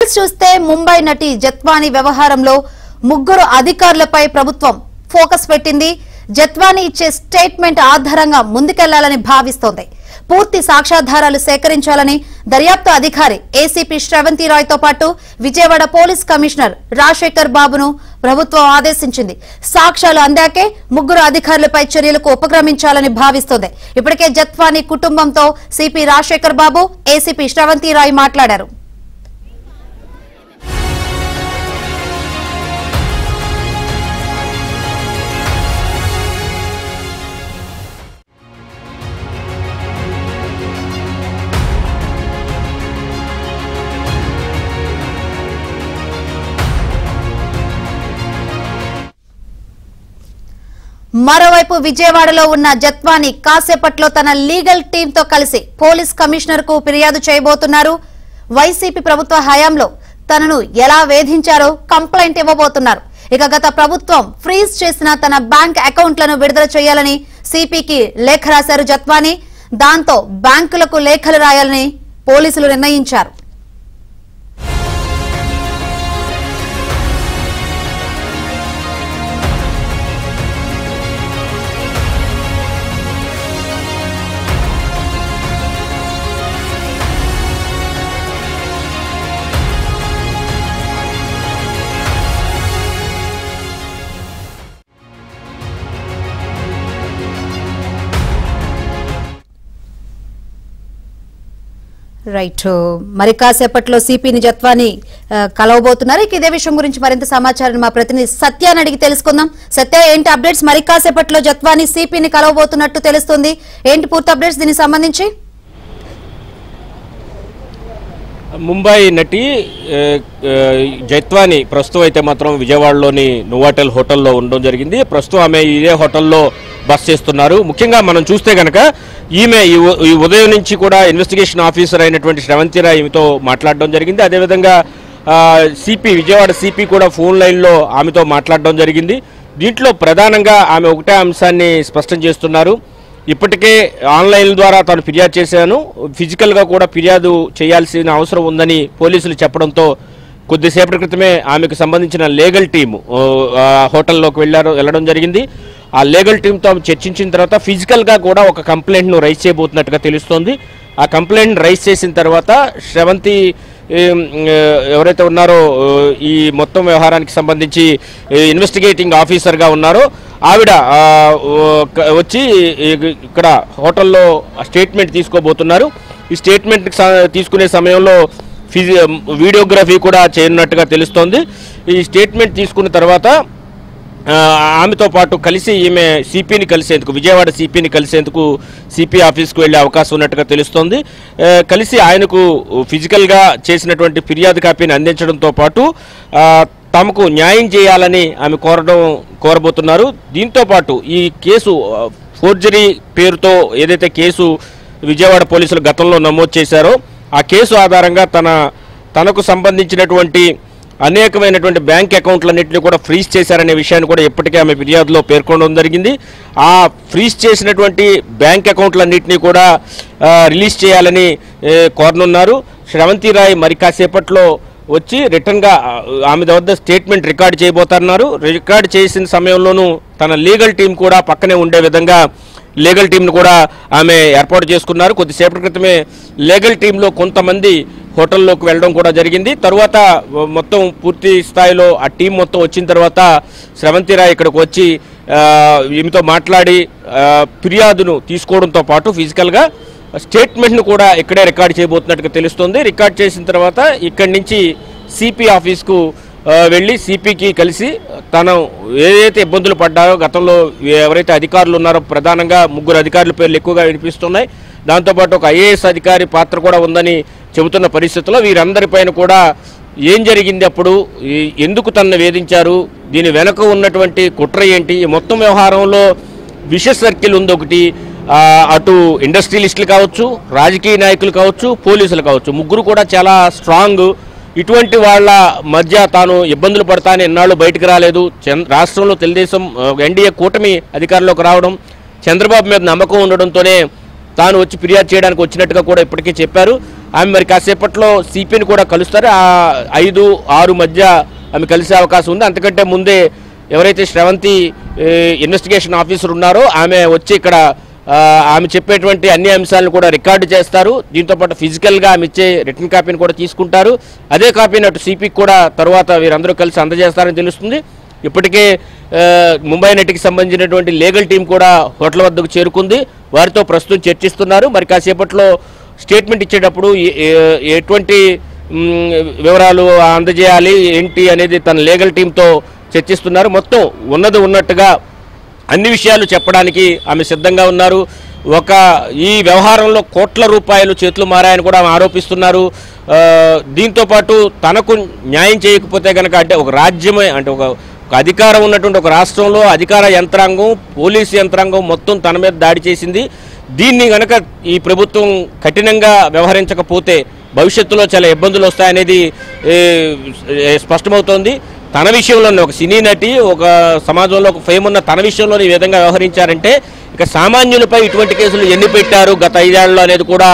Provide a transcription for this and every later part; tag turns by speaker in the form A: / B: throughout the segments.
A: Updates చూస్తే ముంబై నటి జత్వానీ వ్యవహారంలో ముగ్గురు అధికారులపై ప్రభుత్వం ఫోకస్ పెట్టింది. జత్వానీ ఇచ్చే స్టేట్మెంట్ ఆధారంగా ముందుకెళ్లాలని భావిస్తోంది. పూర్తి సాక్ష్యాధారాలు సేకరించాలని దర్యాప్తు అధికారి ఏసీపీ శ్రవంతి రాయ్ తో పాటు విజయవాడ పోలీస్ కమిషనర్ రాజశేఖర్ బాబును ప్రభుత్వం ఆదేశించింది. సాక్ష్యాలు అందాకే ముగ్గురు అధికారులపై చర్యలకు ఉపక్రమించాలని భావిస్తోంది. ఇప్పటికే జత్వానీ కుటుంబంతో సిపి రాజశేఖర్ బాబు, ఏసీపీ శ్రవంతి రాయ్ మాట్లాడారు. మరోవైపు విజయవాడలో ఉన్న జత్వానీ కాసేపట్లో తన లీగల్ టీంతో కలిసి పోలీస్ కమిషనర్ కు ఫిర్యాదు చేయబోతున్నారు. వైసీపీ ప్రభుత్వ హయాంలో తనను ఎలా వేధించారో కంప్లైంట్ ఇవ్వబోతున్నారు. ఇక గత ప్రభుత్వం ఫ్రీజ్ చేసిన తన బ్యాంక్ అకౌంట్లను విడుదల చేయాలని సిపికి లేఖ రాశారు జత్వానీ. దాంతో బ్యాంకులకు లేఖలు రాయాలని పోలీసులు నిర్ణయించారు. రైట్, మరి కాసేపట్లో సిపిని జత్వానీ కలవబోతున్నారు. ఇదే విషయం గురించి మరింత సమాచారం మా ప్రతినిధి సత్యాన్ని అడిగి తెలుసుకుందాం. సత్య, ఏంటి అప్డేట్స్? మరి కాసేపట్లో జత్వానీ సిపిని కలవబోతున్నట్టు తెలుస్తుంది. ఏంటి పూర్తి అప్డేట్స్ దీనికి సంబంధించి?
B: ముంబై నటి జత్వానీ ప్రస్తుతం అయితే మాత్రం విజయవాడలోని నోవాటెల్ హోటల్లో ఉండడం జరిగింది. ప్రస్తుతం ఆమె ఇదే హోటల్లో బస చేస్తున్నారు. ముఖ్యంగా మనం చూస్తే కనుక ఈమె ఈ ఉదయం నుంచి కూడా ఇన్వెస్టిగేషన్ ఆఫీసర్ అయినటువంటి శ్రవంతి రాయ్ ఈమెతో మాట్లాడడం జరిగింది. అదేవిధంగా సిపి విజయవాడ సిపి కూడా ఫోన్ లైన్లో ఆమెతో మాట్లాడడం జరిగింది. దీంట్లో ప్రధానంగా ఆమె ఒకటే అంశాన్ని స్పష్టం చేస్తున్నారు. ఇప్పటికే ఆన్లైన్ ద్వారా తాను ఫిర్యాదు చేశాను, ఫిజికల్గా కూడా ఫిర్యాదు చేయాల్సిన అవసరం ఉందని పోలీసులు చెప్పడంతో కొద్దిసేపటి క్రితమే ఆమెకు సంబంధించిన లీగల్ టీము హోటల్లోకి వెళ్ళడం జరిగింది. ఆ లీగల్ టీంతో చర్చించిన తర్వాత ఫిజికల్గా కూడా ఒక కంప్లైంట్ను రైజ్ చేయబోతున్నట్టుగా తెలుస్తోంది. ఆ కంప్లైంట్ రైజ్ చేసిన తర్వాత శ్రవంతి ఎవరైతే ఉన్నారో ఈ మొత్తం వ్యవహారానికి సంబంధించి ఇన్వెస్టిగేటింగ్ ఆఫీసర్గా ఉన్నారో ఆవిడ వచ్చి ఇక్కడ హోటల్లో స్టేట్మెంట్ తీసుకోబోతున్నారు. ఈ స్టేట్మెంట్ తీసుకునే సమయంలో వీడియోగ్రఫీ కూడా చేయనున్నట్టుగా తెలుస్తోంది. ఈ స్టేట్మెంట్ తీసుకున్న తర్వాత ఆమెతో పాటు కలిసి ఈమె సిపిని కలిసేందుకు, విజయవాడ సిపిని కలిసేందుకు సిపి ఆఫీస్కు వెళ్ళే అవకాశం ఉన్నట్టుగా తెలుస్తోంది. కలిసి ఆయనకు ఫిజికల్గా చేసినటువంటి ఫిర్యాదు కాపీని అందించడంతో పాటు తమకు న్యాయం చేయాలని ఆమె కోరబోతున్నారు. దీంతో పాటు ఈ కేసు ఫోర్జరీ పేరుతో ఏదైతే కేసు విజయవాడ పోలీసులు గతంలో నమోదు చేశారో ఆ కేసు ఆధారంగా తనకు సంబంధించినటువంటి అనేకమైనటువంటి బ్యాంక్ అకౌంట్లన్నింటినీ కూడా ఫ్రీజ్ చేశారనే విషయాన్ని కూడా ఇప్పటికే ఆమె ఫిర్యాదులో పేర్కొనడం జరిగింది. ఆ ఫ్రీజ్ చేసినటువంటి బ్యాంక్ అకౌంట్లన్నింటినీ కూడా రిలీజ్ చేయాలని కోరనున్నారు. శ్రవంతి రాయ్ మరి కాసేపట్లో వచ్చి రిటర్న్గా ఆమె వద్ద స్టేట్మెంట్ రికార్డు చేయబోతున్నారు. రికార్డు చేసిన సమయంలోనూ తన లీగల్ టీం కూడా పక్కనే ఉండే విధంగా లీగల్ టీంను కూడా ఆమె ఏర్పాటు చేసుకున్నారు. కొద్దిసేపటి క్రితమే లీగల్ టీంలో కొంతమంది హోటల్లోకి వెళ్ళడం కూడా జరిగింది. తర్వాత మొత్తం పూర్తి స్థాయిలో ఆ టీం మొత్తం వచ్చిన తర్వాత శ్రవంతి రాయ్ ఇక్కడికి వచ్చి ఈమెతో మాట్లాడి ఫిర్యాదును తీసుకోవడంతో పాటు ఫిజికల్గా స్టేట్మెంట్ను కూడా ఇక్కడే రికార్డు చేయబోతున్నట్టుగా తెలుస్తుంది. రికార్డ్ చేసిన తర్వాత ఇక్కడి నుంచి సిపి ఆఫీస్కు వెళ్ళి సిపికి కలిసి తను ఏదైతే ఇబ్బందులు పడ్డారో గతంలో ఎవరైతే అధికారులు ఉన్నారో ప్రధానంగా ముగ్గురు అధికారుల పేర్లు ఎక్కువగా వినిపిస్తున్నాయి. దాంతోపాటు ఒక ఐఏఎస్ అధికారి పాత్ర కూడా ఉందని చెబుతున్న పరిస్థితుల్లో వీరందరిపైన కూడా ఏం జరిగింది, అప్పుడు ఎందుకు తనను వేధించారు, దీని వెనక ఉన్నటువంటి కుట్ర ఏంటి, ఈ మొత్తం వ్యవహారంలో విష సర్కిల్ ఉంది ఒకటి. అటు ఇండస్ట్రియలిస్టులు కావచ్చు, రాజకీయ నాయకులు కావచ్చు, పోలీసులు కావచ్చు, ముగ్గురు కూడా చాలా స్ట్రాంగ్. ఇటువంటి వాళ్ళ మధ్య తాను ఇబ్బందులు పడతానే ఎన్నాళ్ళు బయటకు రాలేదు. రాష్ట్రంలో తెలుగుదేశం ఎన్డీఏ కూటమి అధికారంలోకి రావడం, చంద్రబాబు మీద నమ్మకం ఉండడంతోనే తాను వచ్చి ఫిర్యాదు చేయడానికి వచ్చినట్టుగా కూడా ఇప్పటికే చెప్పారు. ఆమె మరి కాసేపట్లో సిపిని కూడా కలుస్తారు. 5-6 మధ్య ఆమె కలిసే అవకాశం ఉంది. అంతకంటే ముందే ఎవరైతే శ్రవంతి ఇన్వెస్టిగేషన్ ఆఫీసర్ ఉన్నారో ఆమె వచ్చి ఇక్కడ ఆమె చెప్పేటువంటి అన్ని అంశాలను కూడా రికార్డు చేస్తారు. దీంతోపాటు ఫిజికల్గా ఆమె ఇచ్చే రిటర్న్ కాపీని కూడా తీసుకుంటారు. అదే కాపీని అటు సిపికి కూడా తర్వాత వీరందరూ కలిసి అందజేస్తారని తెలుస్తుంది. ఇప్పటికే ముంబై నటికి సంబంధించినటువంటి లీగల్ టీం కూడా హోటల్ వద్దకు చేరుకుంది. వారితో ప్రస్తుతం చర్చిస్తున్నారు. మరి కాసేపట్లో స్టేట్మెంట్ ఇచ్చేటప్పుడు ఎటువంటి వివరాలు అందజేయాలి ఏంటి అనేది తన లీగల్ టీంతో చర్చిస్తున్నారు. మొత్తం ఉన్నది ఉన్నట్టుగా అన్ని విషయాలు చెప్పడానికి ఆమె సిద్ధంగా ఉన్నారు. ఈ వ్యవహారంలో కోట్ల రూపాయలు చేతులు మారాయని కూడా ఆమె ఆరోపిస్తున్నారు. దీంతోపాటు తనకు న్యాయం చేయకపోతే కనుక అంటే ఒక రాజ్యమే అంటే ఒక అధికారం ఉన్నటువంటి ఒక రాష్ట్రంలో అధికార యంత్రాంగం పోలీసు యంత్రాంగం మొత్తం తన మీద దాడి చేసింది. దీన్ని కనుక ఈ ప్రభుత్వం కఠినంగా వ్యవహరించకపోతే భవిష్యత్తులో చాలా ఇబ్బందులు వస్తాయనేది స్పష్టమవుతోంది. తన విషయంలోనే ఒక సినీ నటి ఒక సమాజంలో ఒక ఫేమ్ ఉన్న తన విషయంలోనే ఈ విధంగా వ్యవహరించారంటే ఇక సామాన్యులపై ఇటువంటి కేసులు ఎన్ని పెట్టారు గత 5 ఏళ్లలో అనేది కూడా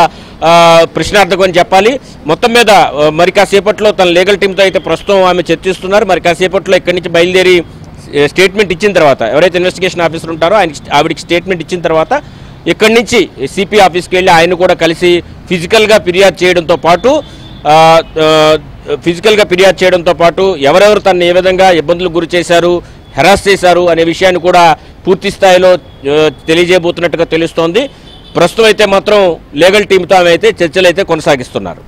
B: ప్రశ్నార్థకం అని చెప్పాలి. మొత్తం మీద మరి కాసేపట్లో తన లీగల్ టీంతో అయితే ప్రస్తుతం ఆమె చర్చిస్తున్నారు. మరి కాసేపట్లో ఇక్కడి నుంచి బయలుదేరి స్టేట్మెంట్ ఇచ్చిన తర్వాత ఎవరైతే ఇన్వెస్టిగేషన్ ఆఫీసర్ ఉంటారో ఆవిడికి స్టేట్మెంట్ ఇచ్చిన తర్వాత ఇక్కడి నుంచి సిపి ఆఫీస్కి వెళ్ళి ఆయన కూడా కలిసి ఫిజికల్గా ఫిర్యాదు చేయడంతో పాటు ఎవరెవరు తనని ఏ విధంగా ఇబ్బందులకు గురి చేశారు హెరాస్ చేశారు అనే విషయాన్ని కూడా పూర్తి స్థాయిలో తెలియజేయబోతున్నట్టుగా తెలుస్తోంది. ప్రస్తుతం అయితే మాత్రం లీగల్ టీంతో ఆమె అయితే చర్చలు అయితే కొనసాగిస్తున్నారు.